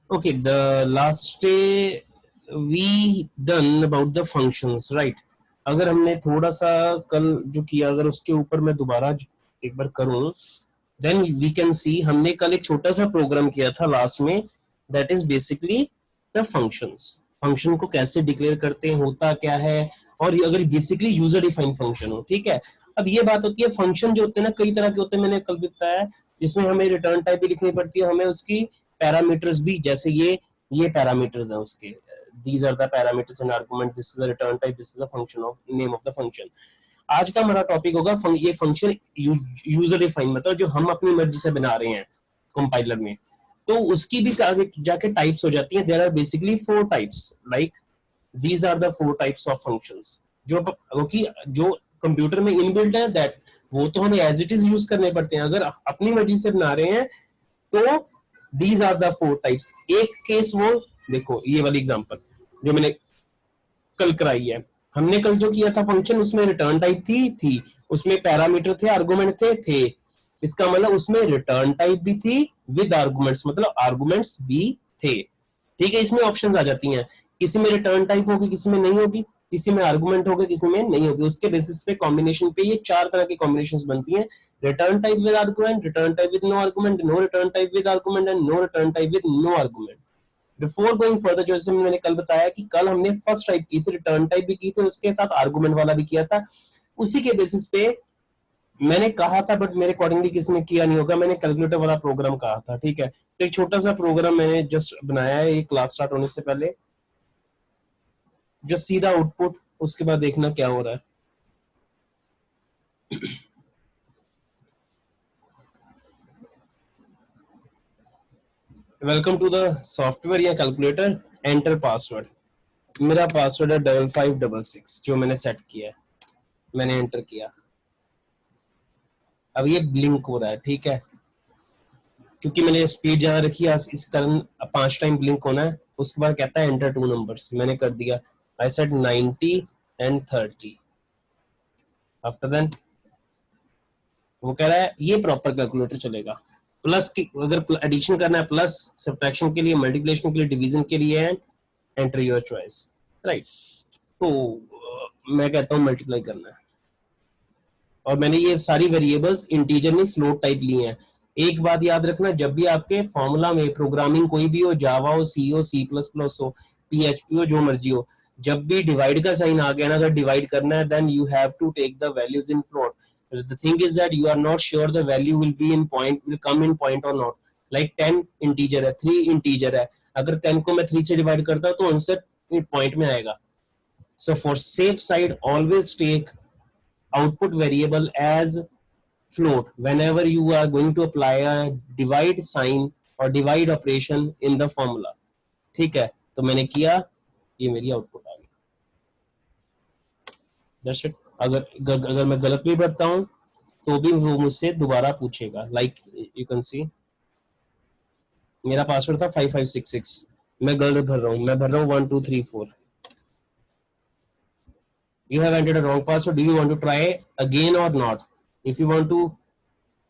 Okay, the last day we done about the functions, right? अगर हमने थोड़ा सा कल जो किया अगर उसके ऊपर मैं दोबारा एक बार करूं, then we can see हमने कल एक छोटा सा प्रोग्राम किया था लास्ट में, that is basically the functions. Function को कैसे डिक्लेयर करते हैं, होता क्या है, और अगर बेसिकली यूजर डिफाइन फंक्शन हो, ठीक है। अब ये बात होती है, फंक्शन जो होते हैं ना कई तरह के होते हैं, मैंने कल भी बताया, जिसमें हमें रिटर्न टाइप भी लिखनी पड़ती है, हमें उसकी पैरामीटर्स भी, जैसे ये पैरामीटर्स हैं उसके, these are the parameters and argument, this is the return type, this is the function of name of the function. आज का हमारा टॉपिक होगा ये फंक्शन यूजर डिफाइन, मतलब जो हम अपनी मर्जी से बना रहे हैं कंपाइलर में, तो उसकी भी जाके टाइप्स हो जाती हैं। There are basically 4 types, like these are the 4 types of functions जो कंप्यूटर में इनबिल्ट है, दैट वो तो हमें एज इट इज यूज करने पड़ते हैं। अगर अपनी मर्जी से बना रहे हैं तो these are the 4 types। एक केस वो देखो, ये वाली एग्जांपल जो मैंने कल कराई है, हमने कल जो किया था फंक्शन, उसमें रिटर्न टाइप थी, उसमें पैरामीटर थे, आर्गुमेंट थे। इसका मतलब उसमें रिटर्न टाइप भी थी विद आर्गुमेंट्स, मतलब आर्गुमेंट्स भी थे, ठीक है। इसमें ऑप्शंस आ जाती हैं, किसी में रिटर्न टाइप होगी, किसी में नहीं होगी, किसी में आर्गुमेंट होगा, किसी में नहीं होगी। उसके बेसिस पे कॉम्बिनेशन पे ये 4 तरह की कॉम्बिनेशंस बनती हैं, return type with argument, return type with no argument, no return type with argument and no return type with no argument. Before going further, जैसे मैंने कल बताया कि कल हमने फर्स्ट टाइप की थी, रिटर्न टाइप भी की थी, उसके साथ आर्गुमेंट वाला भी किया था। उसी के बेसिस पे मैंने कहा था, बट मेरे अकॉर्डिंगली किसी ने किया नहीं होगा, मैंने कैलकुलेटर वाला प्रोग्राम कहा था, ठीक है। तो एक छोटा सा प्रोग्राम मैंने जस्ट बनाया है, क्लास स्टार्ट होने से पहले, जस्ट सीधा आउटपुट, उसके बाद देखना क्या हो रहा है। वेलकम टू द सॉफ्टवेयर या कैलकुलेटर, एंटर पासवर्ड। मेरा पासवर्ड है 5566 जो मैंने सेट किया है, मैंने एंटर किया। अब ये ब्लिंक हो रहा है, ठीक है, क्योंकि मैंने स्पीड जहां रखी है इस कारण 5 टाइम ब्लिंक होना है। उसके बाद कहता है एंटर 2 नंबर्स, मैंने कर दिया, I said 90 and 30। After then वो कह रहा है ये प्रॉपर कैलकुलेटर चलेगा। प्लस की अगर एडिशन करना है प्लस, सब्ट्रैक्शन के लिए, मल्टीप्लिकेशन के लिए, डिवीजन के लिए, and enter your choice, right. तो मैं कहता हूँ मल्टीप्लाई करना है, और मैंने ये सारी वेरिएबल्स इंटीजर में फ्लोट टाइप लिए हैं। एक बात याद रखना, जब भी आपके फॉर्मूला में प्रोग्रामिंग कोई भी हो, जावा हो, सी प्लस प्लस हो, पीएचपी हो, जो मर्जी हो, जब भी डिवाइड का साइन आ गया ना, अगर डिवाइड करना है, then you have to take the values in float. The thing is that you are not sure the value will be in point, will come in point or not. Like 10 integer है, 3 integer है, अगर 10 को मैं 3 से divide करता हूँ तो answer point में आएगा। So for safe side, always take output variable as float whenever you are going to apply a divide sign or divide operation in the formula, ठीक है। तो मैंने किया, ये मेरी आउटपुट आ गई, दैट्स इट। अगर मैं गलत भी भरता हूं तो भी वो मुझसे दोबारा पूछेगा, लाइक यू कैन सी मेरा पासवर्ड था 5566, मैं गलत भर रहा हूँ, मैं भर रहा हूँ 1 2 3 4। You have entered a wrong password, do you want to try again or not? If you want to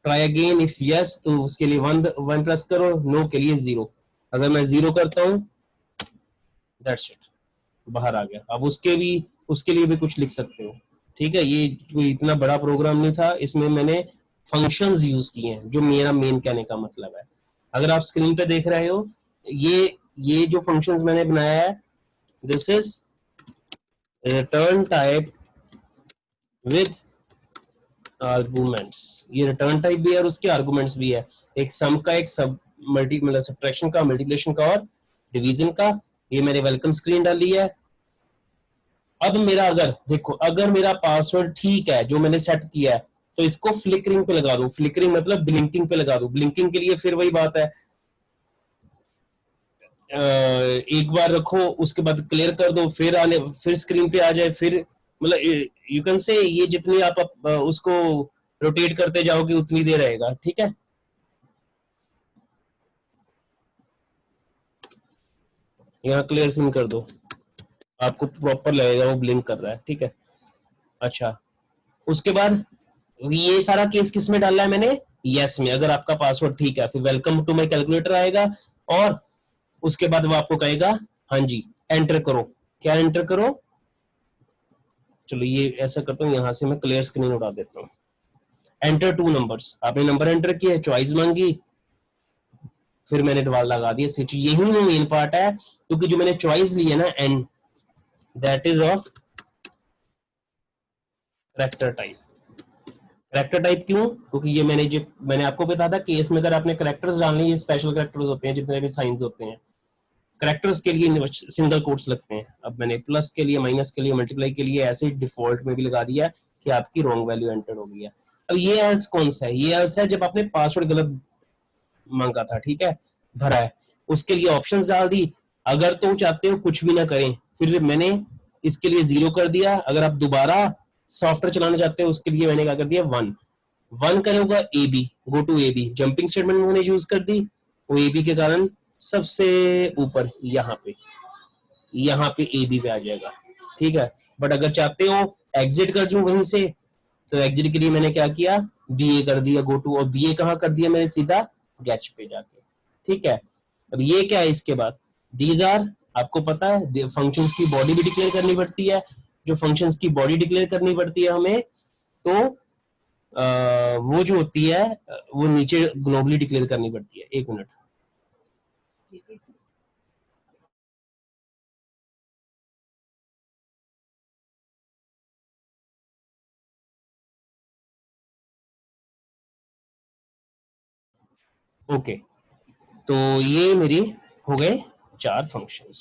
try again, if yes, तो उसके लिए 1 प्रेस करो, नो के लिए 0। अगर मैं 0 करता हूँ, दैट्स इट, बाहर आ गया। अब उसके लिए भी कुछ लिख सकते हो, ठीक है। ये कोई इतना बड़ा प्रोग्राम नहीं था, इसमें मैंने फंक्शंस यूज किए हैं, जो मेरा मेन कहने का मतलब है। अगर आप स्क्रीन पे देख रहे हो, ये जो फंक्शंस मैंने बनाया है, this is return type with arguments. ये रिटर्न टाइप भी है और उसके आर्गुमेंट्स भी है, एक सम का, एक सब मल्टी मतलब सब्ट्रैक्शन का, मल्टीप्लिकेशन का और डिवीजन का। ये मैंने वेलकम स्क्रीन डाली है। अब मेरा अगर देखो, अगर मेरा पासवर्ड ठीक है जो मैंने सेट किया है, तो इसको फ्लिकरिंग पे लगा दूं। फ्लिकरिंग मतलब ब्लिंकिंग पे लगा दूं। ब्लिंकिंग के लिए फिर वही बात है, एक बार रखो, उसके बाद क्लियर कर दो, फिर स्क्रीन पे आ जाए, फिर मतलब यू कैन से ये जितनी आप उसको रोटेट करते जाओगे उतनी देर रहेगा, ठीक है। यहाँ क्लियर सिम कर दो, आपको प्रॉपर लगेगा वो ब्लिंक कर रहा है, ठीक है। अच्छा, उसके बाद ये सारा केस किस में डालना है मैंने, यस में। अगर आपका पासवर्ड ठीक है, फिर वेलकम टू माय कैलकुलेटर आएगा, और उसके बाद वो आपको कहेगा हाँ जी एंटर करो, क्या एंटर करो, चलो ये ऐसा करता हूँ, यहां से मैं क्लियर स्क्रीन उड़ा देता हूँ। एंटर टू नंबर्स, आपने नंबर एंटर किया, चॉइस मांगी, फिर मैंने दोबारा लगा दिया स्विच। यही वो मेन पार्ट है, क्योंकि जो मैंने चॉइस ली है ना and that is of character type. Character type क्यों? क्योंकि ये मैंने आपको बताया था केस में अगर आपने करेक्टर्स डालने, ये स्पेशल करेक्टर्स होते हैं जितने भी साइंस होते हैं, करेक्टर्स के लिए सिंगल कोट्स लगते हैं। अब मैंने प्लस के लिए, माइनस के लिए, मल्टीप्लाई के लिए ऐसे डिफॉल्ट में भी लगा दिया कि आपकी रॉन्ग वैल्यू एंटर हो गई है। अब ये एल्स कौन सा है? ये एल्स है जब आपने पासवर्ड गलत मांगा था, ठीक है, भरा है, उसके लिए ऑप्शंस डाल दी। अगर तो चाहते हो कुछ भी ना करें, फिर मैंने इसके लिए 0 कर दिया। अगर आप दोबारा सॉफ्टवेयर चलाना चाहते हो उसके लिए मैंने क्या कर दिया 1। 1 करेगा A B, go to A B, jumping statement मैंने यूज कर दी, वो ए बी के कारण सबसे ऊपर यहाँ पे ए बी पे आ जाएगा, ठीक है। बट अगर चाहते हो एग्जिट कर दूं वहीं से, तो एग्जिट के लिए मैंने क्या किया, बी ए कर दिया गो टू, और बी ए कहाँ कर दिया मैंने सीधा गैच पे जाके, ठीक है। अब ये क्या है इसके बाद, दीज आर, आपको पता है फंक्शंस की बॉडी भी डिक्लेयर करनी पड़ती है। जो फंक्शंस की बॉडी डिक्लेयर करनी पड़ती है हमें, तो वो जो होती है वो नीचे ग्लोबली डिक्लेयर करनी पड़ती है। एक मिनट, ओके। तो ये मेरी हो गए 4 फंक्शंस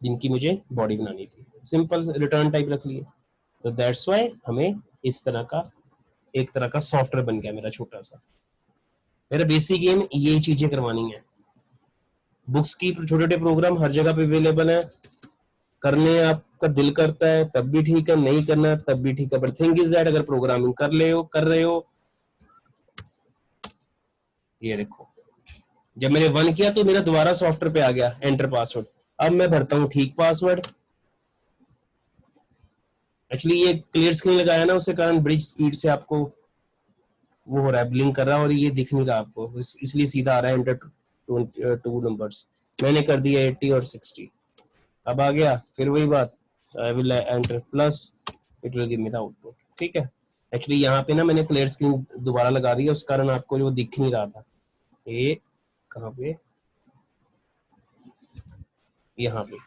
जिनकी मुझे बॉडी बनानी थी। सिंपल रिटर्न टाइप रख लिए, तो दैट्स व्हाई हमें इस तरह का एक तरह का सॉफ्टवेयर बन गया मेरा छोटा सा। मेरा बेसिक गेम ये चीजें करवानी है। बुक्स की छोटे छोटे प्रोग्राम हर जगह पे अवेलेबल है, करने आपका दिल करता है तब भी ठीक है, नहीं करना तब भी ठीक है। बट थिंग इज दैट अगर प्रोग्रामिंग कर रहे हो, ये देखो जब मैंने 1 किया तो मेरा दोबारा सॉफ्टवेयर पे आ गया एंटर पासवर्ड। अब मैं भरता हूँ ठीक पासवर्ड। एक्चुअली ये क्लियर स्क्रीन लगाया ना, उसके कारण बड़ी स्पीड से आपको वो हो रहा है, ब्लिंक कर रहा है, और ये दिख नहीं रहा आपको, इसलिए सीधा आ रहा है एंटर टू नंबर्स। मैंने कर दिया 80 और 60। अब आ गया फिर वही बात, I will enter plus, it will give me the output, ठीक है। एक्चुअली यहाँ पे ना मैंने क्लियर स्क्रीन दोबारा लगा दी है, उस कारण आपको जो दिख नहीं रहा था। ये कहाँ पे, यहाँ पे,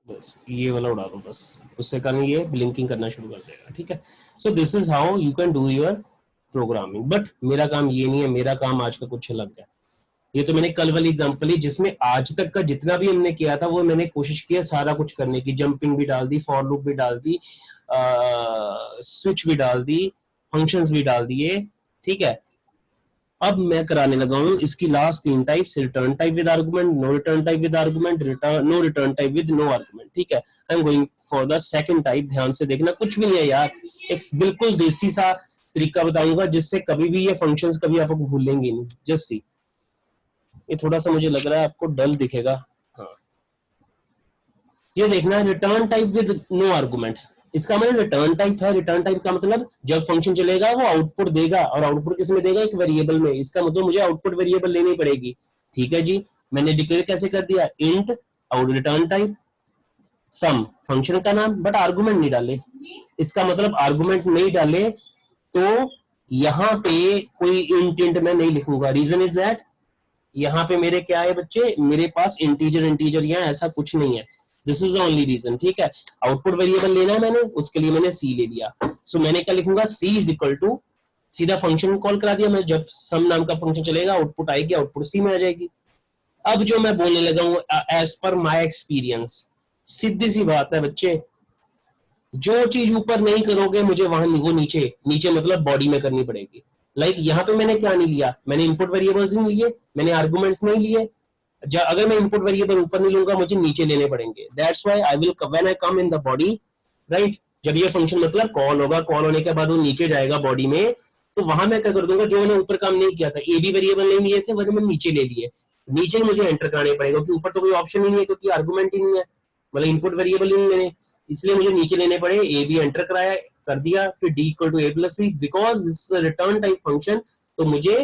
बस ये वाला उड़ा दो बस, उससे कारण ये ब्लिंकिंग करना शुरू कर देगा, ठीक है। सो this is how you can do your programming. But मेरा काम ये नहीं है, मेरा काम आज का कुछ अलग है। ये तो मैंने कल वाली एग्जांपल ली, जिसमें आज तक का जितना भी हमने किया था वो मैंने कोशिश किया सारा कुछ करने की, जंपिंग भी डाल दी, फॉर लूप भी डाल दी, स्विच भी डाल दी, फंक्शंस भी डाल दिए, ठीक है। अब मैं कराने लगा हूं इसकी last 3 types, return type with argument, no return type with argument, no return type with no argument, ठीक है। I am going for the second type. ध्यान से देखना, कुछ भी नहीं है यार, एक बिल्कुल देसी सा तरीका बताऊंगा जिससे कभी भी ये फंक्शंस कभी आपको भूलेंगे नहीं। जस्ट सी, ये थोड़ा सा मुझे लग रहा है आपको डल दिखेगा, हाँ। ये देखना है return type with no argument, इसका मतलब रिटर्न टाइप है। रिटर्न टाइप का मतलब जब फंक्शन चलेगा वो आउटपुट देगा, और आउटपुट किस में देगा, एक वेरिएबल में। इसका मतलब मुझे आउटपुट वेरिएबल लेनी पड़ेगी, ठीक है जी। मैंने डिक्लेयर कैसे कर दिया, इंट आउट रिटर्न टाइप सम, फंक्शन का नाम, बट आर्गुमेंट नहीं डाले। इसका मतलब आर्गुमेंट नहीं डाले तो यहाँ पे कोई इंट मैं नहीं लिखूंगा। रीजन इज दैट यहाँ पे मेरे क्या है बच्चे, मेरे पास इंटीजर यहाँ ऐसा कुछ नहीं है। This is the only reason, ठीक है। आउटपुट वेरिएबल लेना है मैंने, उसके लिए मैंने सी ले लिया। सो मैंने क्या लिखूंगा, सी इज इक्वल टू, सीधा फंक्शन कॉल करा दिया मैं, जब सम नाम का फंक्शन चलेगा आउटपुट आएगी, आउटपुट सी में आ जाएगी। अब जो मैं बोलने लगा हूँ एज पर माई एक्सपीरियंस, सीधी सी बात है बच्चे, जो चीज ऊपर नहीं करोगे मुझे वहां वो नीचे, नीचे मतलब बॉडी में करनी पड़ेगी। लाइक यहाँ पे मैंने क्या नहीं लिया, मैंने इनपुट वेरिएबल्स नहीं लिए, मैंने आर्गुमेंट्स नहीं लिए। अगर मैं इनपुट वेरिएबल ऊपर नहीं लूंगा मुझे नीचे लेने पड़ेंगे। That's why I will when I come in the body, right, जब ये फंक्शन मतलब कॉल होगा, कॉल होने के बाद वो नीचे जाएगा बॉडी में, तो वहां मैं क्या कर दूंगा, जो मैंने ऊपर काम नहीं किया था, ए बी वेरिएबल नहीं लिए थे, वो मैंने नीचे ले लिए, नीचे ही मुझे एंटर कराने पड़ेगा, क्योंकि ऊपर तो कोई ऑप्शन ही नहीं है, क्योंकि आर्गुमेंट ही नहीं है, मतलब इनपुट वेरिएबल ही नहीं मैंने, इसलिए मुझे नीचे लेने पड़े। ए बी एंटर कराया, कर दिया, फिर D equal to A plus B, because this is return type function, तो मुझे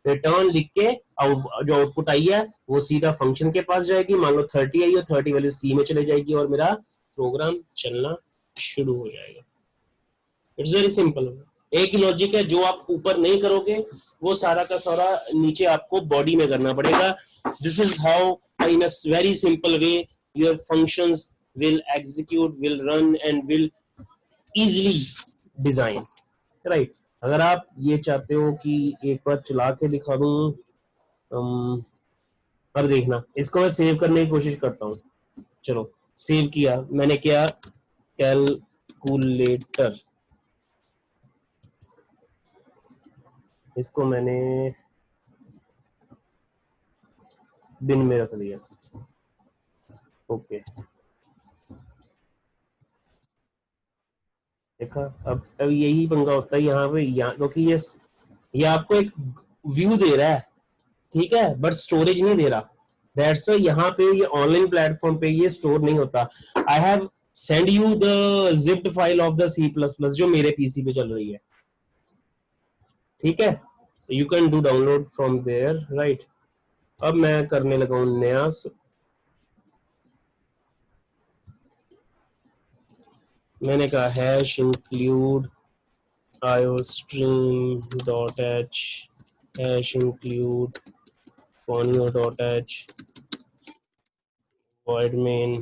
रिटर्न लिख के जो आउटपुट आई है वो सीधा फंक्शन के पास जाएगी। मान लो 30 आई और 30 वैल्यू सी में चले जाएगी और मेरा प्रोग्राम चलना शुरू हो जाएगा। It's very simple. एक ही लॉजिक है, जो आप ऊपर नहीं करोगे वो सारा का सारा नीचे आपको बॉडी में करना पड़ेगा। This is how in a very simple way your functions will execute, will run and will easily design, right? अगर आप ये चाहते हो कि एक बार चला के दिखा दूं, पर देखना, इसको मैं सेव करने की कोशिश करता हूँ। चलो सेव किया मैंने, क्या कैलकुलेटर, इसको मैंने बिन में रख दिया। ओके देखा, अब यही पंगा होता है यहाँ पे, यहाँ क्योंकि ये आपको एक व्यू दे रहा है, ठीक है, बट स्टोरेज नहीं दे रहा। दैट्स व्हाई यहाँ पे ये ऑनलाइन प्लेटफॉर्म पे ये स्टोर नहीं होता। I have send you the zipped file of the C plus plus जो मेरे पीसी पे चल रही है, ठीक है, you can do download from there, right. अब मैं करने लगा हूँ नया, मैंने कहा hash include iostream.h hash include conio.h void main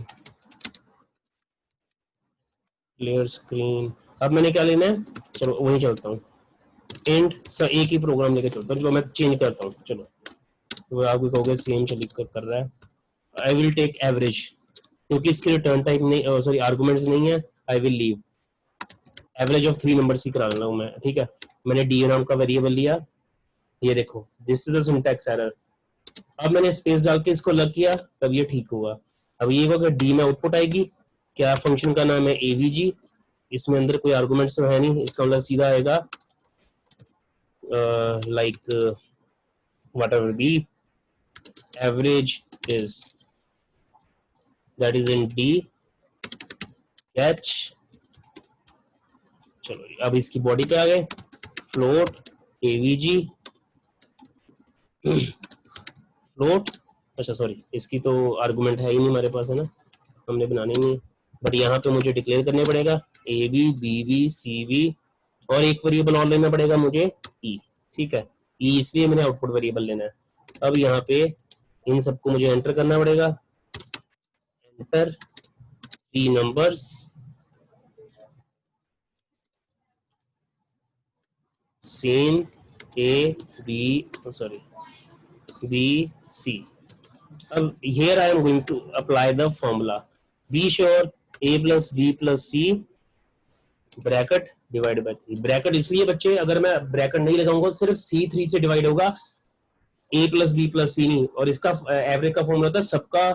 clear screen। अब मैंने क्या लेना है, चलो वहीं चलता हूँ, एंड एक ही प्रोग्राम लेके चलता हूँ। चलो मैं चेंज करता हूँ, चलो तो आप भी कहोगे सेम चलिए कर रहा है। आई विल टेक एवरेज, क्योंकि इसके रिटर्न टाइप नहीं, सॉरी आर्गुमेंट्स नहीं है, I will leave average of 3 numbers ही करा रहा हूँ मैं, ठीक है। मैंने डी नाम का वेरिएबल लिया, ये देखो this is a syntax error. अब मैंने स्पेस डाल के इसको लग किया, तब ये ठीक हुआ। अब ये अगर डी में आउटपुट आएगी, क्या फंक्शन का नाम है एवीजी, इसमें अंदर कोई आर्गुमेंट्स है नहीं, इसका मतलब सीधा आएगा like whatever the average is, that is in D catch। चलो अब इसकी बॉडी पे आ गए, फ्लोट एवीजी फ्लोट, अच्छा सॉरी इसकी तो आर्गुमेंट है ही नहीं हमारे पास, है ना, हमने बनानी नहीं है, बट यहाँ पे मुझे डिक्लेयर करने पड़ेगा A B B B C B, और एक वेरिएबल और लेना पड़ेगा मुझे ई, ठीक है, ई इसलिए मैंने आउटपुट वेरिएबल लेना है। अब यहाँ पे इन सबको मुझे एंटर करना पड़ेगा, enter 3 numbers, same A B sorry B C. अब here I am going to apply the formula, be sure a plus b plus c bracket divide by 3। Bracket इसलिए बच्चे, अगर मैं ब्रैकेट नहीं लगाऊंगा सिर्फ c3 से डिवाइड होगा, a plus b plus c नहीं, और इसका एवरेज का फॉर्मूला था सबका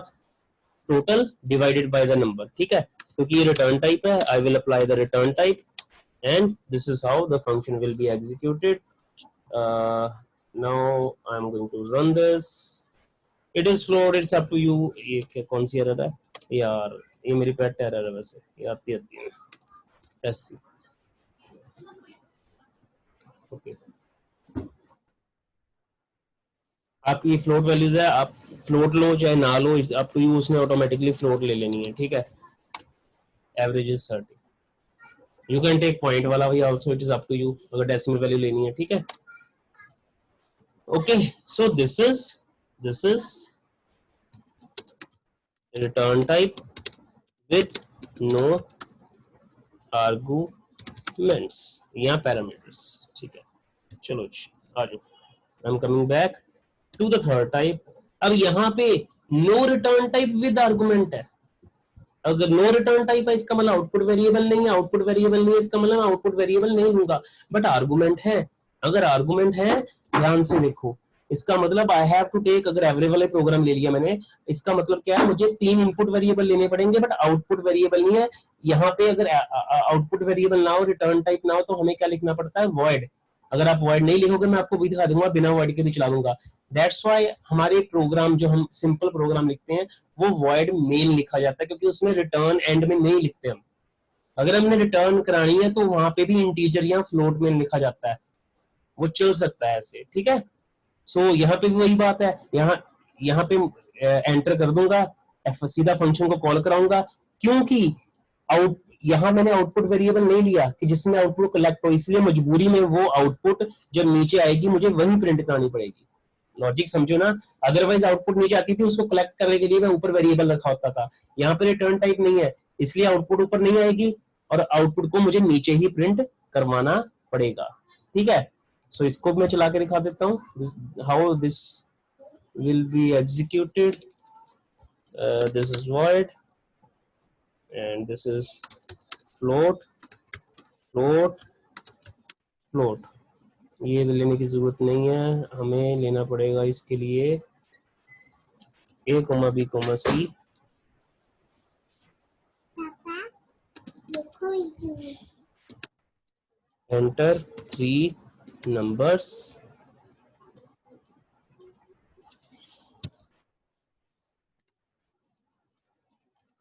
total divided by the number, ठीक है, क्योंकि ये रिटर्न टाइप है। I will apply the return type and this is how the function will be executed। now I am going to run this, it is flowed, it's up to you। ये कौन सी error है यार, ये मेरी पेट error है वैसे, ये आती है ऐसी, ओके। आपकी फ्लोट वैल्यूज है, आप फ्लोट लो चाहे ना लो, अप टू यू, उसने ऑटोमेटिकली फ्लोट ले लेनी है, ठीक है। Average is 30, you can take point वाला भी also, it is up to you, अगर डेसिमल वैल्यू लेनी है, ठीक है। Okay so this is return type with no arguments या पैरामीटर्स, ठीक है। चलो आ जाओ, I am coming back to the third type. अब यहाँ पे no return type with argument है। अगर नो रिटर्न टाइप है इसका मतलब आउटपुट वेरिएबल नहीं है, आउटपुट वेरिएबल नहीं है इसका मतलब आउटपुट वेरिएबल नहीं होगा, बट आर्गुमेंट है। अगर आर्गुमेंट है, ध्यान से देखो, इसका मतलब आई हैव टू टेक, अगर एवरेज वाले प्रोग्राम ले लिया मैंने, इसका मतलब क्या है, मुझे 3 इनपुट वेरिएबल लेने पड़ेंगे, बट आउटपुट वेरिएबल नहीं है। यहाँ पे अगर आउटपुट वेरिएबल ना हो, रिटर्न टाइप ना हो, तो हमें क्या लिखना पड़ता है, वॉइड। अगर आप void नहीं लिखोगे मैं आपको भी दिखा दूंगा, बिना void के भी चला दूंगा। That's why हमारे प्रोग्राम जो हम सिंपल प्रोग्राम लिखते हैं वो void main लिखा जाता है, क्योंकि उसमें रिटर्न एंड में नहीं लिखते हम। अगर हमने रिटर्न करानी है तो वहां पे भी इंटीजर या फ्लोट में लिखा जाता है, वो चल सकता है ऐसे, ठीक है। सो यहाँ पे भी वही बात है, यहाँ पे एंटर कर दूंगा, सीधा फंक्शन को कॉल कराऊंगा, क्योंकि आउट यहाँ मैंने आउटपुट वेरिएबल नहीं लिया कि जिसमें आउटपुट कलेक्ट हो, इसलिए मजबूरी में वो आउटपुट जब नीचे आएगी मुझे वही प्रिंट करानी पड़ेगी। लॉजिक समझो ना, अदरवाइज आउटपुट नीचे आती थी, उसको कलेक्ट करने के लिए मैं ऊपर वेरिएबल रखा होता था। यहाँ पे रिटर्न टाइप नहीं है, इसलिए आउटपुट ऊपर नहीं आएगी और आउटपुट को मुझे नीचे ही प्रिंट करवाना पड़ेगा, ठीक है। सो इसको मैं चला के दिखा देता हूँ, how this will be executed. This is void and this is float float float। ये लेने की जरूरत नहीं है, हमें लेना पड़ेगा इसके लिए a, b, c। enter 3 numbers।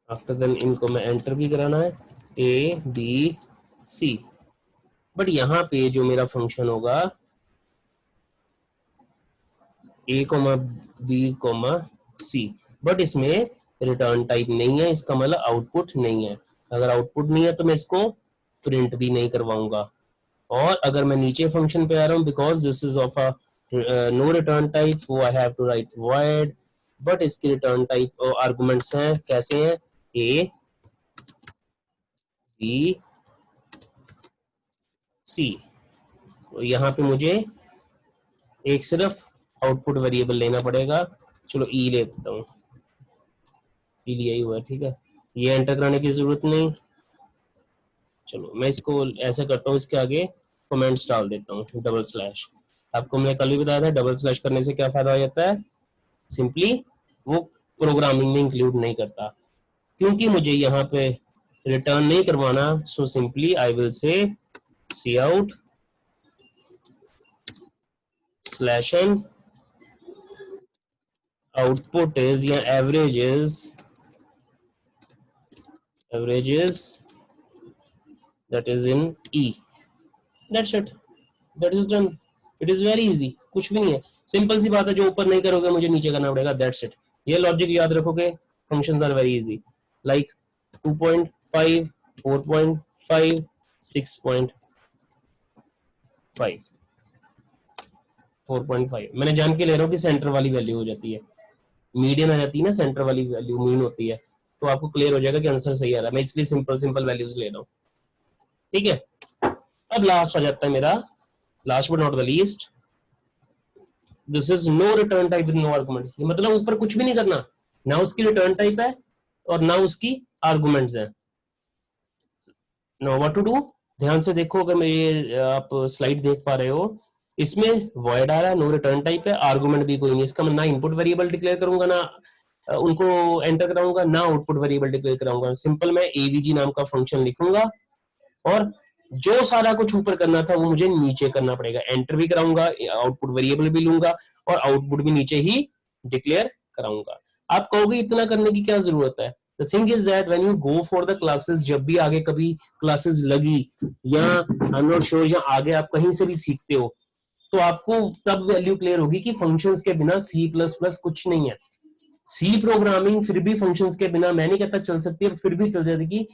After then इनको मैं एंटर भी कराना है, a b c। बट यहाँ पे जो मेरा फंक्शन होगा a, b, c, बट इसमें रिटर्न टाइप नहीं है, इसका मतलब आउटपुट नहीं है। अगर आउटपुट नहीं है तो मैं इसको प्रिंट भी नहीं करवाऊंगा। और अगर मैं नीचे फंक्शन पे आ रहा हूँ, because this is of a no return type, वो I have to write void, but इसकी रिटर्न टाइप आर्गुमेंट्स हैं, कैसे हैं, a b c। तो यहाँ पे मुझे एक सिर्फ आउटपुट वेरिएबल लेना पड़ेगा। चलो ई ले देता हूँ, ई लिया ही हुआ है, ठीक है, ये एंटर कराने की जरूरत नहीं। चलो मैं इसको ऐसा करता हूँ, इसके आगे कमेंट्स डाल देता हूँ, डबल स्लैश। आपको मैंने कल भी बताया था डबल स्लैश करने से क्या फायदा हो जाता है, सिंपली वो प्रोग्रामिंग में इंक्लूड नहीं करता, क्योंकि मुझे यहाँ पे रिटर्न नहीं करवाना। सो सिंपली आई विल से cout /n output is या averages that is in e। that's it, that is done, it is very easy। कुछ भी नहीं है, सिंपल सी बात है, जो ऊपर नहीं करोगे मुझे नीचे करना पड़ेगा, that's it। ये लॉजिक याद रखोगे, functions are very easy, like 2.5 4.5 6.5 4.5 मैंने जान के ले रहा हूँ कि सेंटर वाली वैल्यू हो जाती है, मीडियन आ जाती है ना, सेंटर वाली वैल्यू मीन होती है, तो आपको क्लियर हो जाएगा कि आंसर सही आ रहा है। मैं इसलिए सिंपल वैल्यूज ले रहा हूँ, ठीक है। अब लास्ट आ जाता है मेरा, last but not the least, this is no return type with no argument. ये मतलब ऊपर कुछ भी नहीं करना, ना उसकी रिटर्न टाइप है और ना उसकी आर्गुमेंट्स है। नो व्हाट टू डू, ध्यान से देखो, अगर मेरे आप स्लाइड देख पा रहे हो, इसमें void आ रहा है, नो रिटर्न टाइप है, आर्गुमेंट भी कोई नहीं, इसका मैं ना इनपुट वेरिएबल डिक्लेयर करूंगा, ना उनको एंटर कराऊंगा, ना आउटपुट वेरिएबल डिक्लेयर कराऊंगा। सिंपल मैं avg नाम का फंक्शन लिखूंगा और जो सारा कुछ ऊपर करना था वो मुझे नीचे करना पड़ेगा, एंटर भी कराऊंगा, आउटपुट वेरिएबल भी लूंगा और आउटपुट भी नीचे ही डिक्लेयर कराऊंगा। आप कहोगे इतना करने की क्या जरूरत है, the thing is that when you go for the classes, जब भी आगे कभी क्लासेस लगी या I'm not sure या आगे आप कहीं से भी सीखते हो, तो आपको तब वैल्यू क्लियर होगी कि फंक्शंस के बिना C++ कुछ नहीं है। सी प्रोग्रामिंग फिर भी फंक्शंस के बिना मैं नहीं कहता चल सकती है, फिर भी चल जाएगी।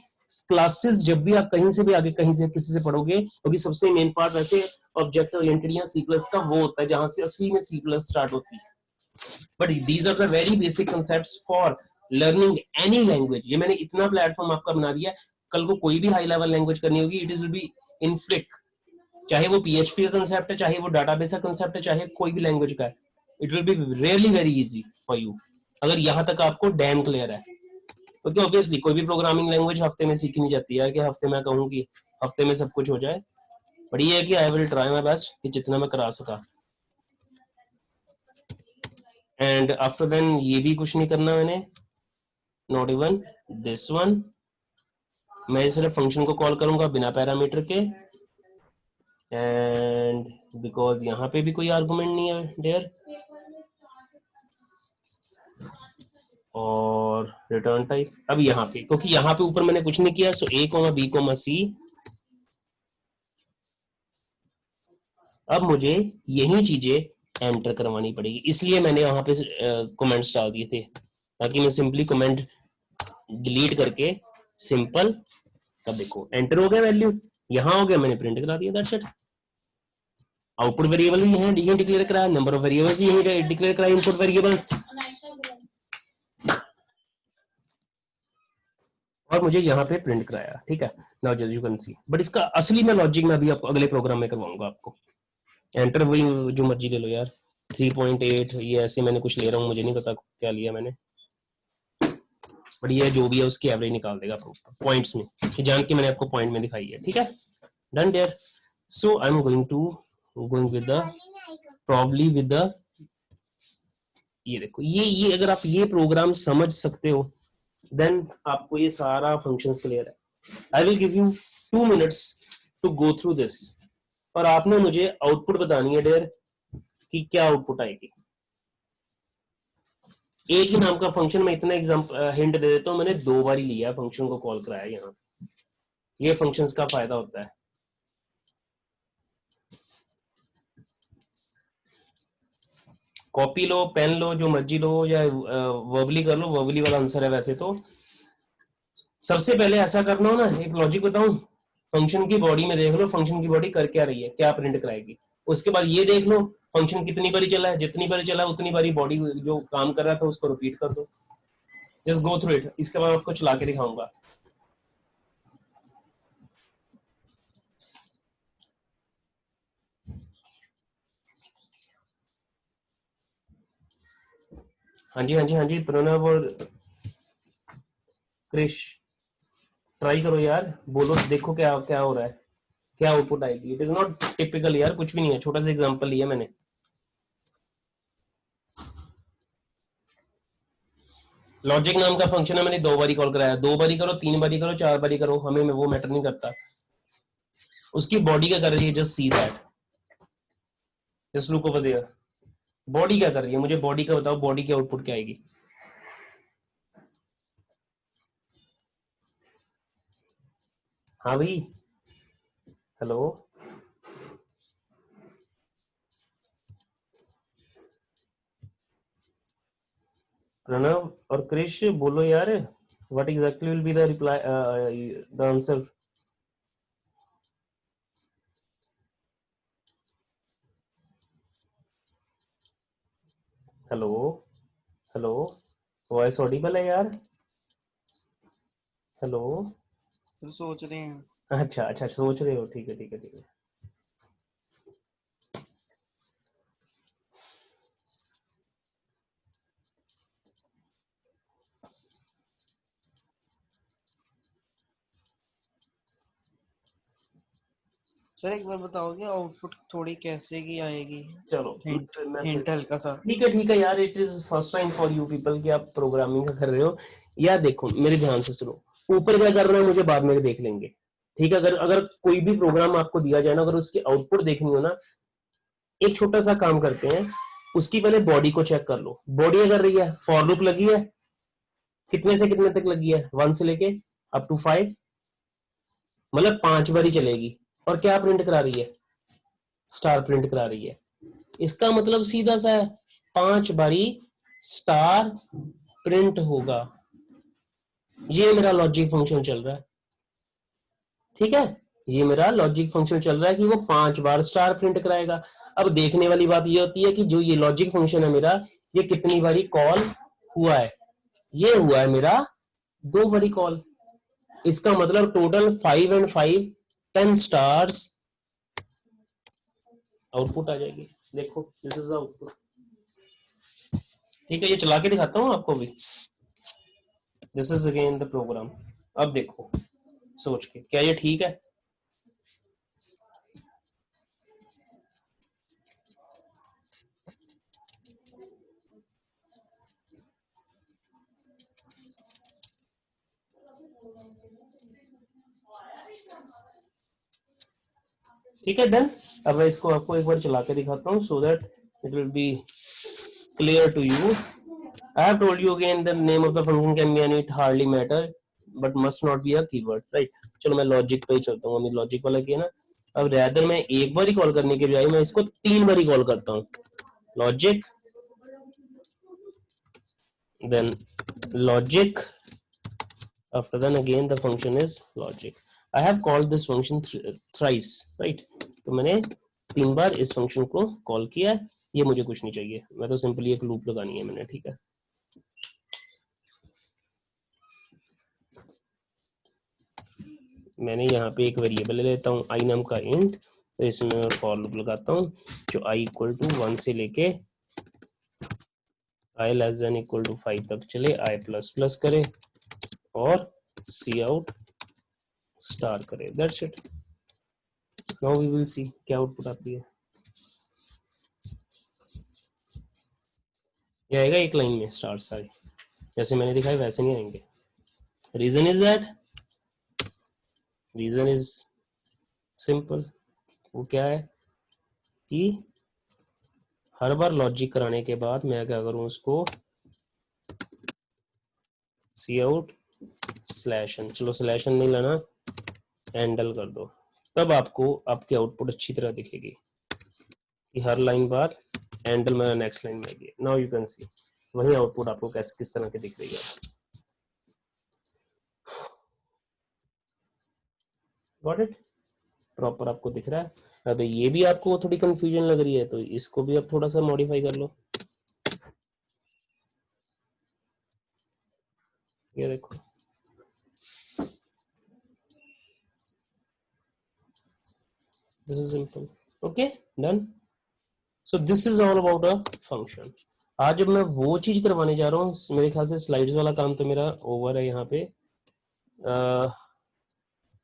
क्लासेस जब भी आप कहीं से भी आगे कहीं से किसी से पढ़ोगे, क्योंकि सबसे मेन पार्ट वैसे ऑब्जेक्ट ओरिएंटेड या C+ का वो होता है जहां से असली में C+ स्टार्ट होती है। But these are the very basic concepts for learning any language. ये मैंने इतना प्लेटफॉर्म आपका बना दिया, कल को कोई भी हाई लेवल लैंग्वेज करनी होगी, it is will be in flick, चाहे वो PHP का कांसेप्ट है, चाहे वो डाटाबेस का कांसेप्ट है, चाहे कोई भी लैंग्वेज का है, it will be really very easy for you, अगर यहाँ तक आपको डैम क्लियर है। क्योंकि ऑब्वियसली कोई भी प्रोग्रामिंग लैंग्वेज हफ्ते में सीखी नहीं जाती है कि हफ्ते में कहूँ कि हफ्ते में सब कुछ हो जाए, बट ये है कि I will try my best कि जितना मैं करा सका। एंड आफ्टर देन ये भी कुछ नहीं करना मैंने, नॉट इवन दिस वन। मैं सिर्फ फंक्शन को कॉल करूंगा बिना पैरामीटर के, एंड बिकॉज यहाँ पे भी कोई आर्गुमेंट नहीं है देयर, और रिटर्न टाइप अब यहाँ पे, क्योंकि यहाँ पे ऊपर मैंने कुछ नहीं किया, सो ए कोमा बी कोमा सी, अब मुझे यही चीजें एंटर करवानी पड़ेगी, इसलिए मैंने यहाँ पे कमेंट्स डाल दिए थे, ताकि मैं सिंपली कमेंट डिलीट करके सिंपल, अब देखो एंटर हो गया वैल्यू, यहाँ हो गया, मैंने प्रिंट करा दिया, दैट्स इट। आउटपुट वेरिएबल भी है यही डिक्लेयर कराया, नंबर ऑफ वेरिएबल्स यही डिक्लेयर कराया, इनपुट वेरिएबल्स, और मुझे यहाँ पे प्रिंट कराया, ठीक है। Now just you can see, but इसका असली में लॉजिक मैं अभी अगले प्रोग्राम में करवाऊंगा आपको। एंटर वही जो मर्जी ले लो यार, 3.8 ये ऐसे मैंने कुछ ले रहा हूँ, मुझे नहीं पता क्या लिया मैंने, बट ये जो भी है उसकी एवरेज निकाल देगा पॉइंट्स में, कि जान के मैंने आपको पॉइंट में दिखाई है, ठीक है। Done there, so I am going with the probably with the, ये देखो ये अगर आप ये प्रोग्राम समझ सकते हो देन आपको ये सारा फंक्शंस क्लियर है। I will give you 2 minutes to go through this, और आपने मुझे आउटपुट बतानी है डेयर कि क्या आउटपुट आएगी। एक ही नाम का फंक्शन में इतना एग्जांपल हिंट दे देता हूं, मैंने 2 बार ही लिया फंक्शन को कॉल कराया, यहाँ ये फंक्शंस का फायदा होता है। कॉपी लो, पेन लो, जो मर्जी लो, या वर्बली कर लो, वर्बली वाला आंसर है वैसे तो। सबसे पहले ऐसा करना हो ना, एक लॉजिक बताऊं, फंक्शन की बॉडी में देख लो फंक्शन की बॉडी कर क्या रही है, क्या प्रिंट कराएगी। उसके बाद ये देख लो फंक्शन कितनी बारी चला है, जितनी बारी चला है उतनी बारी बॉडी जो काम कर रहा था उसको रिपीट कर दो, जस्ट गो थ्रू इट। इसके बाद आपको चला के दिखाऊंगा। हाँ जी हाँ जी हाँ जी, प्रणव और क्रिश ट्राई करो यार, बोलो देखो क्या क्या हो रहा है, क्या आउटपुट आएगी। इट इज नॉट टिपिकल यार, कुछ भी नहीं है, छोटा सा एग्जांपल लिया मैंने। लॉजिक नाम का फंक्शन है, मैंने 2 बारी कॉल कराया, 2 बारी करो, 3 बारी करो, 4 बारी करो, हमें वो मैटर नहीं करता। उसकी बॉडी क्या कर रही है, just see that, just look over there, body क्या कर रही है, मुझे बॉडी का बताओ, बॉडी की आउटपुट क्या आएगी। हाँ भाई, हेलो, प्रणव और क्रिश बोलो यार, what exactly will be the reply, the answer. Hello hello, voice Audible है यार, हेलो। तो सोच रहे हैं। अच्छा अच्छा, सोच रहे हो, ठीक है ठीक है ठीक है। सर एक बार बताओगे आउटपुट थोड़ी कैसे की आएगी? चलो हिंट, मैं फिर, हिंट हल्का सा। ठीक है यार, it is first time for you people कि आप प्रोग्रामिंग का कर रहे हो। यार देखो मेरे ध्यान से सुनो, ऊपर क्या कर रहे हैं मुझे बाद में देख लेंगे, ठीक है। अगर अगर कोई भी प्रोग्राम आपको दिया जाए ना, अगर उसकी आउटपुट देखनी हो ना, एक छोटा सा काम करते हैं, उसकी पहले बॉडी को चेक कर लो। बॉडी अगर रही है, फॉर लूप लगी है, कितने से कितने तक लगी है, 1 से लेके अप टू 5, मतलब 5 बारी चलेगी, और क्या प्रिंट करा रही है, स्टार प्रिंट करा रही है। इसका मतलब सीधा सा है, 5 बारी स्टार प्रिंट होगा। ये मेरा लॉजिक फंक्शन चल रहा है, ठीक है। ये मेरा लॉजिक फंक्शन चल रहा है कि वो 5 बार स्टार प्रिंट कराएगा। अब देखने वाली बात ये होती है कि जो ये लॉजिक फंक्शन है मेरा, ये कितनी बारी कॉल हुआ है। ये हुआ है मेरा 2 बारी कॉल, इसका मतलब टोटल 5 एंड 5 10 स्टार्स आउटपुट आ जाएगी। देखो दिस इज आउटपुट, ठीक है। ये चला के दिखाता हूँ आपको भी, this is again the program. अब देखो सोच के, क्या ये ठीक है। ठीक है, डन। अब मैं इसको आपको एक बार चला के दिखाता हूँ so that it will be clear to you. I have told you again the name of the function can be any, it hardly matter, but must not be a keyword, right? चलो मैं logic पे ही चलता हूँ, अभी logic वाला किया ना। अब रैदर मैं एक बार ही कॉल करने के बजाय मैं इसको 3 बार ही कॉल करता हूँ। Logic, then logic, after then again the function is logic. I have called this function thrice, right? तो मैंने 3 बार इस फंक्शन को कॉल किया। ये मुझे कुछ नहीं चाहिए, मैं तो सिंपली एक लूप लगानी है मैंने, ठीक है। मैंने यहाँ पे एक वेरिएबल ले लेता हूँ आई नाम का इंट, तो इसमें मैं फॉर लूप लगाता हूँ जो आई इक्वल टू 1 से लेके I less than equal to 5 तक चले, आई प्लस प्लस करे और सी आउट स्टार करे। That's it. Now we will see क्या आउटपुट आती है। ये आएगा एक लाइन में स्टार सारे, जैसे मैंने दिखाया वैसे नहीं आएंगे। Reason is that, reason is simple. वो क्या है कि हर बार लॉजिक कराने के बाद मैं क्या करूं, उसको सी आउट स्लैश एन, चलो स्लैश एन नहीं लाना, हैंडल कर दो, तब आपको आपकी आउटपुट अच्छी तरह दिखेगी कि हर लाइन बाद हैंडल मेरा नेक्स्ट लाइन में आएगी। नाउ यू कैन सी वही आउटपुट आपको कैसे किस तरह की दिख रही है। Got it? प्रॉपर आपको दिख रहा है? अगर ये भी आपको थोड़ी कंफ्यूजन लग रही है तो इसको भी आप थोड़ा सा मॉडिफाई कर लो। ये देखो, this is simple. Okay, done. So this is all about a function. आज जब मैं वो चीज करवाने जा रहा हूँ, मेरे ख्याल से स्लाइड्स वाला काम तो मेरा ओवर है यहाँ पे।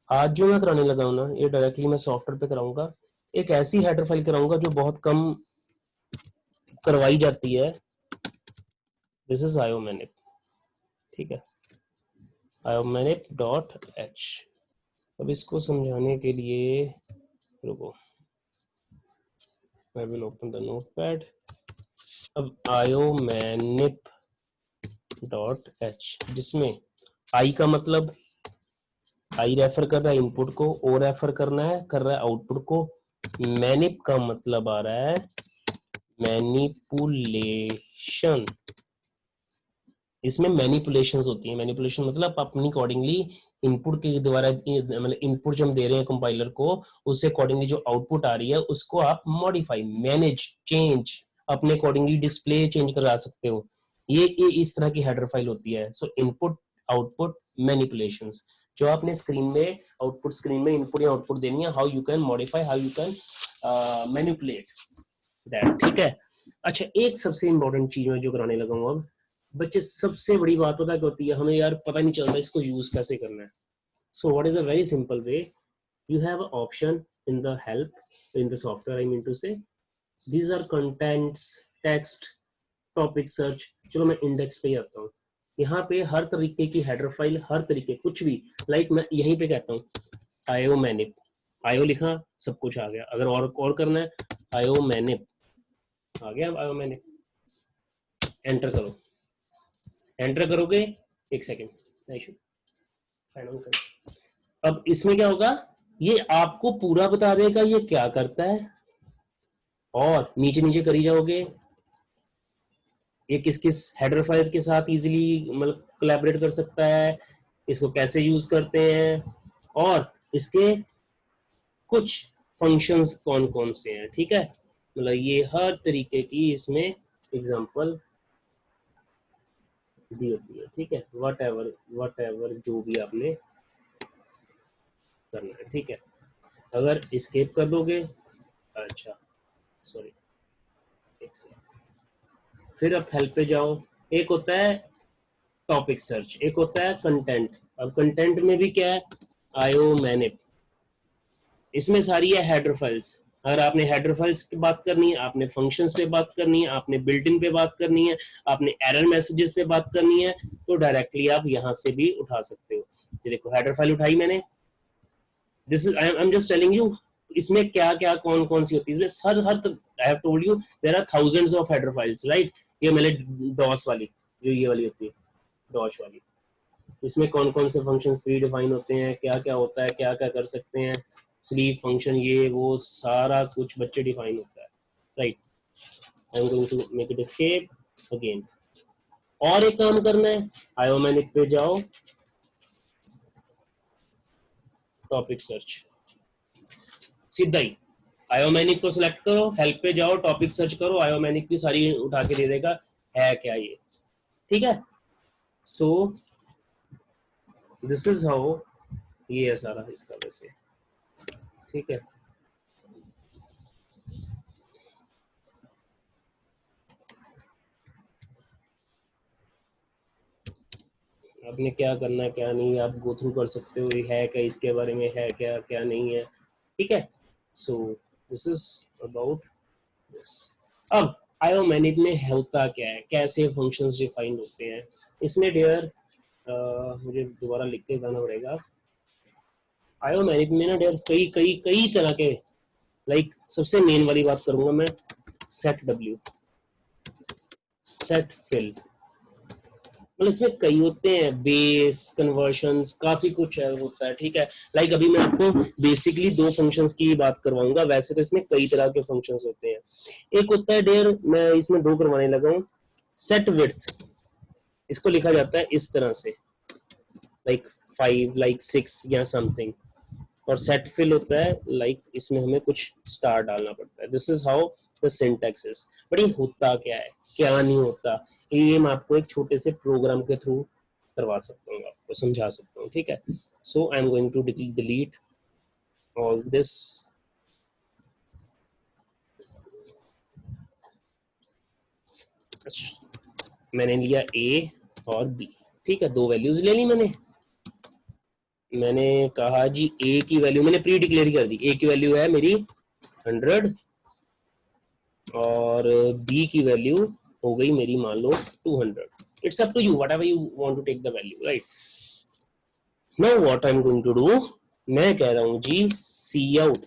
आज जो मैं कराने लगा हूँ ना, ये डायरेक्टली मैं सॉफ्टवेयर पे कराऊंगा। एक ऐसी हेडर फाइल कराऊंगा जो बहुत कम करवाई जाती है। दिस इज iomanip, ठीक है, iomanip.h। अब इसको समझाने के लिए रुको, I will open the notepad। अब iomanip.h, जिसमें i का मतलब आई रेफर कर रहा है इनपुट को, ओ रेफर करना है कर रहा है आउटपुट को। मैनिप का मतलब आ रहा है मैनिपुलेशन। इसमें मैनिपुलेशंस होती हैं। मैनिपुलेशन मतलब अपनी अकॉर्डिंगली इनपुट के द्वारा, मतलब इनपुट जो हम दे रहे हैं कंपाइलर को, उससे अकॉर्डिंगली जो आउटपुट आ रही है उसको आप मॉडिफाई, मैनेज, चेंज, अपने अकॉर्डिंगली डिस्प्ले चेंज करा सकते हो। ये इस तरह की हेडर फाइल होती है। सो इनपुट आउटपुट मैनिपुलेशंस, जो आपने स्क्रीन में आउटपुट स्क्रीन में इनपुट या आउटपुट देनी है, how you can modify, how you can manipulate that, ठीक है। अच्छा, एक सबसे इंपॉर्टेंट चीज मैं जो कराने लगा हूँ अब, बच्चे सबसे बड़ी बात पता क्या होती है, हमें यार पता नहीं चलता इसको यूज कैसे करना है। So what is a very simple way, you have an option in the help in the software, I mean to say, these are contents, text, topic search। चलो मैं इंडेक्स पे ही आता हूँ। यहाँ पे हर तरीके की हेडर फाइल, हर तरीके कुछ भी, लाइक मैं यहीं पे कहता हूँ iomanip, आयो लिखा सब कुछ आ गया। अगर और करना है iomanip आ गया, iomanip एंटर करो। एंटर करोगे, एक सेकेंड, अब इसमें क्या होगा, ये आपको पूरा बता देगा ये क्या करता है, और नीचे नीचे करी जाओगे ये किस किस हेडर फाइल्स के साथ इजीली मतलब कोलैबोरेट कर सकता है, इसको कैसे यूज करते हैं, और इसके कुछ फंक्शंस कौन कौन से हैं, ठीक है। मतलब ये हर तरीके की इसमें एग्जांपल दी होती है, ठीक है। वट एवर जो भी आपने करना है, ठीक है। अगर एस्केप कर दोगे, अच्छा सॉरी, फिर आप हेल्प पे जाओ। एक होता है टॉपिक सर्च, एक होता है कंटेंट। अब कंटेंट में भी क्या है, iomanip, इसमें सारी है हेडर फाइल्स। अगर आपने हेडर फाइल्स की बात करनी है, आपने फंक्शंस पे बात करनी है, आपने बिल्ट इन पे बात करनी है, आपने एरर मैसेजेस पे बात करनी है, तो डायरेक्टली आप यहाँ से भी उठा सकते हो। ये देखो हेडर फाइल उठाई मैंने, this is I am just telling you, इसमें क्या क्या कौन कौन सी होती है, इसमें हर हर I have told you there are thousands of header files, right. ये मैंने डॉस वाली जो ये वाली होती है डॉश वाली, इसमें कौन कौन से फंक्शंस प्री डिफाइन होते हैं, क्या क्या होता है, क्या क्या कर सकते हैं, स्लीप फंक्शन, ये वो सारा कुछ बच्चे डिफाइन होता है, right. I am going to make it escape again. और एक काम करना है, आयोमेनिक पे जाओ, टॉपिक सर्च, सीधा ही आयोमेनिक को सिलेक्ट करो, हेल्प पे जाओ, टॉपिक सर्च करो, आयोमेनिक की सारी उठा के दे देगा है क्या ये, ठीक है। सो दिस इज हाउ ये है सारा इसका वैसे, ठीक है। आपने क्या करना है क्या नहीं, आप गो थ्रू कर सकते हो, ये है क्या, इसके बारे में है क्या क्या नहीं है, ठीक है। सो दिस इज अबाउट दिस। अब आयोमेनिक में होता क्या है, कैसे फंक्शंस डिफाइन होते हैं इसमें डियर, मुझे दोबारा लिख के बताना पड़ेगा। आयोमेनिक में ना डियर कई कई कई तरह के, लाइक सबसे मेन वाली बात करूंगा मैं, सेट डब्ल्यू, सेट फिल, मतलब इसमें कई होते हैं, बेस कन्वर्शंस काफी कुछ है होता है, ठीक है। लाइक अभी मैं आपको बेसिकली दो फंक्शंस की बात करवाऊंगा, वैसे तो इसमें कई तरह के फंक्शंस होते हैं। एक होता है डियर, मैं इसमें दो करवाने लगा हूँ, सेट विड्थ, इसको लिखा जाता है इस तरह से, लाइक 5 लाइक 6 या समथिंग, और सेट फिल होता है लाइक इसमें हमें कुछ स्टार डालना पड़ता है। This is how the syntax is. But ये होता क्या है क्या नहीं होता, ये मैं आपको एक छोटे से प्रोग्राम के थ्रू करवा सकता हूँ, आपको समझा सकता हूँ, ठीक है। So I am going to delete all this, मैंने लिया ए और बी, ठीक है, दो वैल्यूज ले ली मैंने कहा जी ए की वैल्यू मैंने प्री डिक्लेयर कर दी, ए की वैल्यू है मेरी 100 और बी की वैल्यू हो गई मेरी मान लो 200। It's up to you whatever you want to take the value, right. Now what I am going to do, मैं कह रहा हूं जी सी आउट,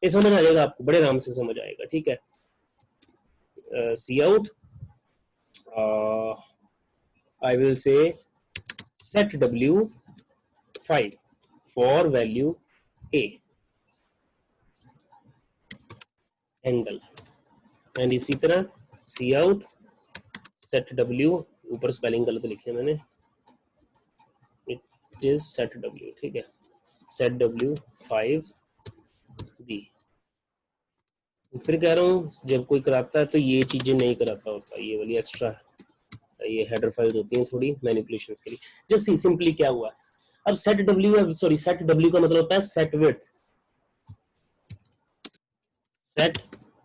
ये समझ आ जाएगा आपको, बड़े आराम से समझ आएगा, ठीक है। Cout, I will say set w5 for value a angle, and इसी तरह सी आउट सेट w, ऊपर स्पेलिंग गलत लिखे मैंने, इट इज सेट w, ठीक है, सेट w5 b। फिर कह रहा हूँ जब कोई कराता है तो ये चीजें नहीं कराता होता, ये वाली एक्स्ट्रा ये हेडर फाइल्स होती हैं थोड़ी मैनिपुलेशंस के लिए। जस्ट सिंपली क्या हुआ, अब set w, sorry set w का मतलब होता है set width, set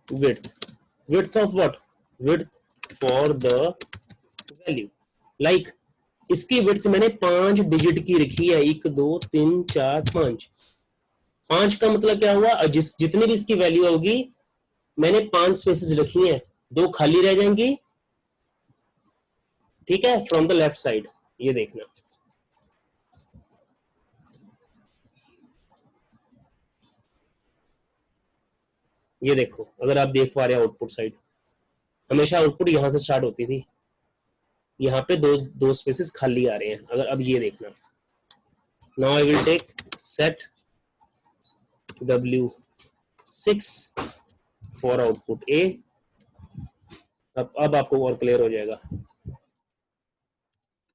width of what, width for the value, like इसकी width मैंने 5 डिजिट की रखी है, 1 2 3 4 5, 5 का मतलब क्या हुआ, जितनी भी इसकी वैल्यू होगी मैंने 5 स्पेसेस रखी हैं, 2 खाली रह जाएंगी, ठीक है, फ्रॉम द लेफ्ट साइड, ये देखना, ये देखो अगर आप देख पा रहे हैं आउटपुट साइड, हमेशा आउटपुट यहां से स्टार्ट होती थी, यहाँ पे दो स्पेसेस खाली आ रहे हैं, अगर अब ये देखना, now I will take set w6 for output a, अब आपको और क्लियर हो जाएगा,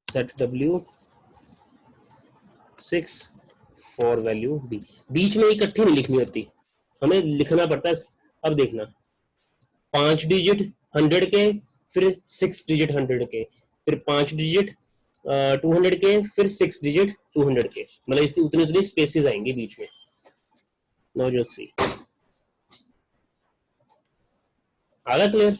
set w6 for value b, बीच में इकट्ठी नहीं लिखनी होती, हमें लिखना पड़ता है, अब देखना 5 डिजिट 100 के, फिर 6 डिजिट 100 के, फिर 5 डिजिट 200 के, फिर 6 डिजिट 200 के, मतलब उतनी उतनी स्पेसेस आएंगे बीच में। नाउ जस्ट सी, आ गया क्लियर,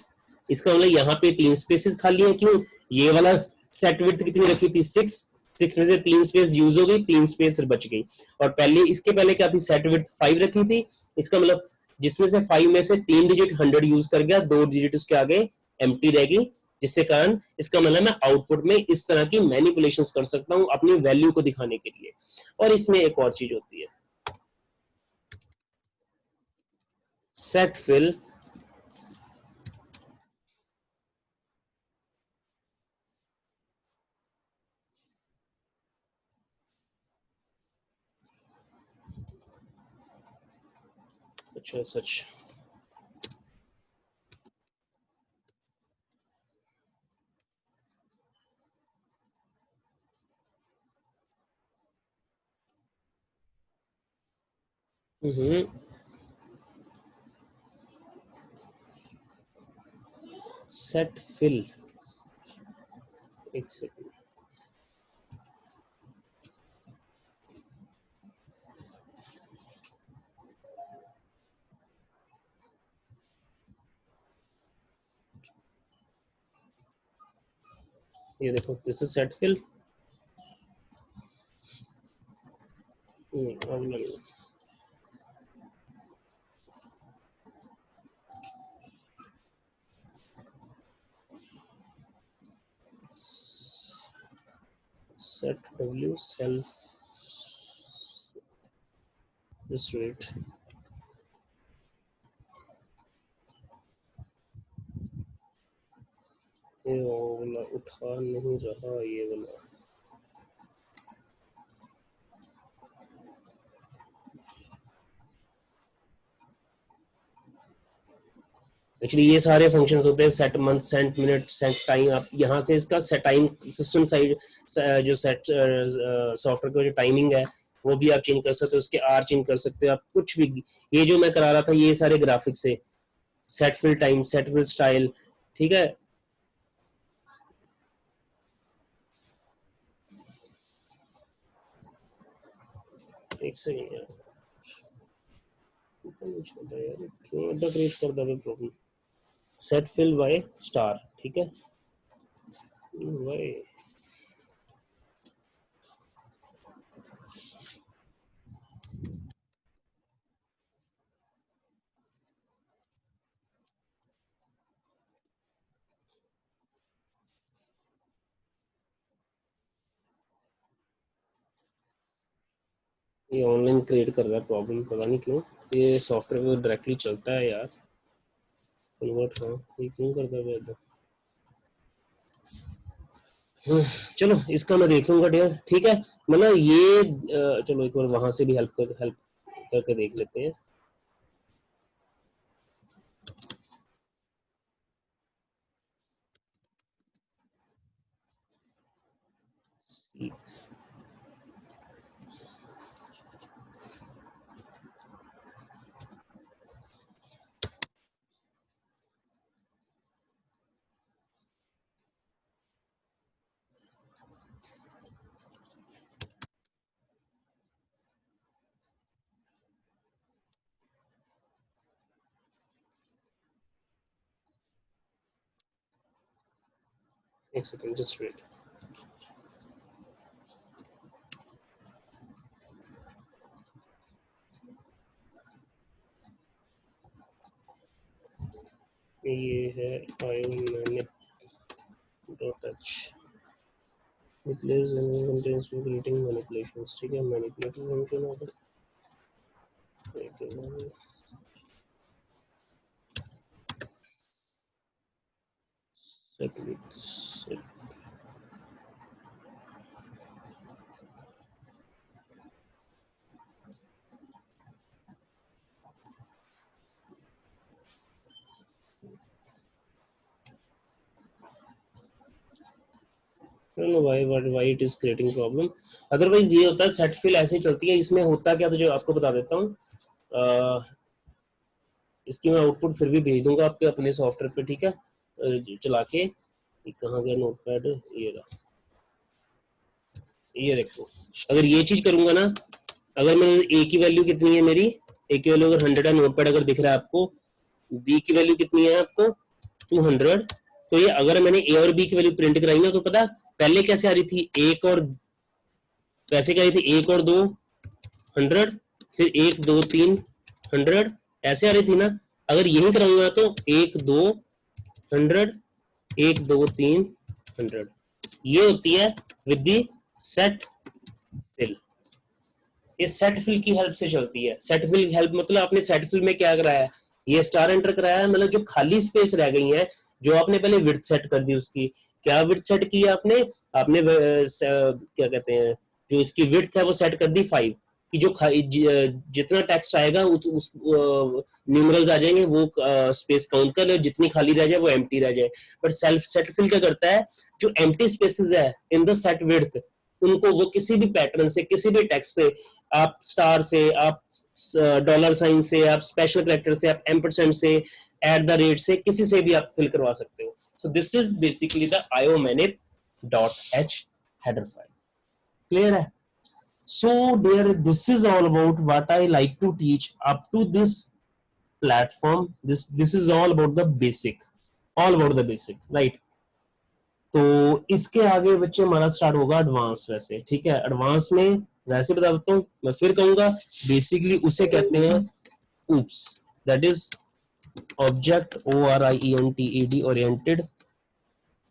इसका मतलब यहाँ पे 3 स्पेसेस खाली हैं, क्यों, ये वाला सेट विड्थ कितनी रखी थी 6 में से 3 स्पेस यूज हो गई, 3 स्पेस बच गई, और पहले इसके पहले क्या थी, सेट विड्थ 5 रखी थी, इसका मतलब जिसमें से 5 में से 3 डिजिट 100 यूज कर गया, 2 डिजिट उसके आगे एम्प्टी रहेगी, जिससे कारण इसका मतलब मैं आउटपुट में इस तरह की मैनिपुलेशंस कर सकता हूं अपनी वैल्यू को दिखाने के लिए। और इसमें एक और चीज होती है, set fill अच्छा सच set fill एक सेकंड ये देखो दिस इज set fill अब लगे set w self this rate ये वाला उठा नहीं रहा ये वाला एक्चुअली ये सारे फंक्शंस होते हैं set month set minute set time आप यहाँ से इसका सेट टाइम सिस्टम साइड जो सेट सॉफ्टवेयर का जो टाइमिंग है वो भी आप चेंज कर सकते हो उसके आर चेंज कर सकते हो आप कुछ भी ये जो मैं करा रहा था ये सारे ग्राफिक्स से set fill time set fill style ठीक है एक सेकंड यार क्यों अड्डा क्रिएट कर दे problem set fill by star ठीक है बाय ये ऑनलाइन क्रिएट कर रहा है प्रॉब्लम पता नहीं क्यों ये सॉफ्टवेयर डायरेक्टली चलता है यार कन्वर्ट हाँ ये क्यों करता है इधर चलो इसका मैं देख लूंगा डियर ठीक है मतलब ये चलो एक बार वहां से भी हेल्प करके देख लेते हैं एक सेकंड जस्ट वेट ये है io_manip.h replace and contains creating manipulations ठीक है manipulator फंक्शन होगा set why it is creating problem otherwise ये होता है set fill ऐसे चलती है इसमें होता क्या तो जो आपको बता देता हूँ इसकी मैं आउटपुट फिर भी भेज दूंगा आपके अपने सॉफ्टवेयर पे ठीक है चला के कहाँ गया नोटपैड ये रहा ये देखो अगर ये चीज करूंगा ना अगर मैं ए की वैल्यू कितनी है मेरी ए की वैल्यू अगर 100 है नोटपैड अगर दिख रहा है आपको बी की वैल्यू कितनी है आपको 200 तो ये अगर मैंने ए और बी की वैल्यू प्रिंट कराई ना तो पता पहले कैसे आ रही थी एक और कैसे क्या रही थी एक और 200 फिर 1 2 3 100 ऐसे आ रही थी ना अगर यही कराऊंगा तो 1 2 100 1 2 3 100 ये होती है विद दी सेट फिल ये सेट फिल की हेल्प से चलती है सेट फिल हेल्प मतलब आपने सेट फिल में क्या कराया ये स्टार एंटर कराया है, मतलब जो खाली स्पेस रह गई है, जो आपने पहले विड्थ सेट कर दी, उसकी क्या विड्थ सेट की है आपने, आपने क्या कहते हैं, जो इसकी विड्थ है वो सेट कर दी 5, कि जो जितना टेक्स्ट आएगा उस न्यूमरल्स आ जाएंगे, वो स्पेस काउंट कर ले, जितनी खाली रह जाए वो एम्प्टी रह जाए। बट सेल्फ सेट फिल क्या करता है, जो एम्प्टी स्पेसेस है इन द सेट विड्थ, उनको वो किसी भी पैटर्न से, किसी भी टेक्स्ट से, आप स्टार से, आप डॉलर साइन से, आप स्पेशल करेक्टर से, आप एम्परसेंड से, एट द रेट से, किसी से भी आप फिल करवा सकते हो। सो this is basically the iomanip.h header file. Clear है? So dear, this is all about what I like to teach up to this platform. This is all about the basic, right? तो इसके आगे बच्चे हमारा start होगा advance वैसे, ठीक है? एडवांस में वैसे बता देता हूँ, मैं फिर कहूंगा, बेसिकली उसे कहते हैं oops, that is object ORIENTED oriented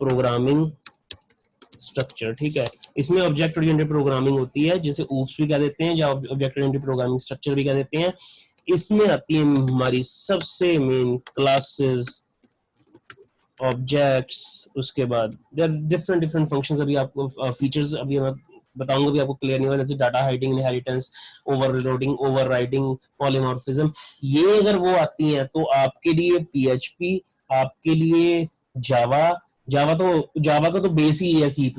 programming structure, ठीक है? इसमें ऑब्जेक्ट ओरिएंटेड प्रोग्रामिंग होती है, जिसे oops भी कह देते हैं, या ऑब्जेक्ट ओरिएंटेड प्रोग्रामिंग स्ट्रक्चर भी कह देते हैं। इसमें आती है हमारी सबसे मेन क्लासेस, ऑब्जेक्ट्स, उसके बाद देयर डिफरेंट डिफरेंट फंक्शंस, अभी आपको फीचर्स अभी मैं बताऊंगा भी, आपको क्लियर नहीं होगा, जैसे data hiding, inheritance, overloading, overriding, polymorphism. ये अगर वो आती हैं तो आपके लिए PHP, आपके लिए जावा का तो बेस ही है C++,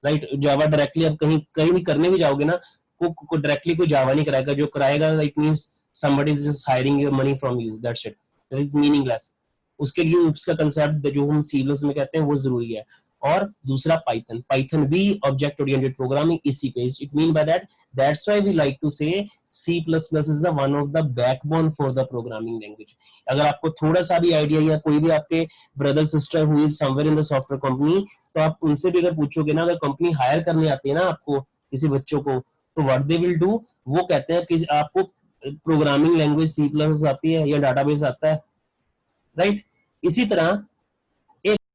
राइट? जावा डायरेक्टली आप कहीं कहीं भी करने भी जाओगे ना, को डायरेक्टली कोई जावा नहीं कराएगा, जो कराएगा like means somebody is just hiring your money from you, that's it, that is meaningless। उसके लिए oops का कंसेप्ट जो हम C++ में कहते हैं वो जरूरी है। और दूसरा पाइथन भी ऑब्जेक्ट ओरिएंटेड प्रोग्रामिंग इसी पे, it mean by that, that's why we like to say C++ is the one of the backbone for the programming language. अगर आपको थोड़ा सा भी आइडिया, या कोई भी आपके brother sister who is somewhere in the software company, तो आप उनसे भी अगर पूछोगे ना, अगर कंपनी हायर करने आती है ना आपको किसी बच्चों को, तो व्हाट दे विल डू, वो कहते हैं कि आपको प्रोग्रामिंग लैंग्वेज C++ आती है या डाटाबेस आता है, राइट? इसी तरह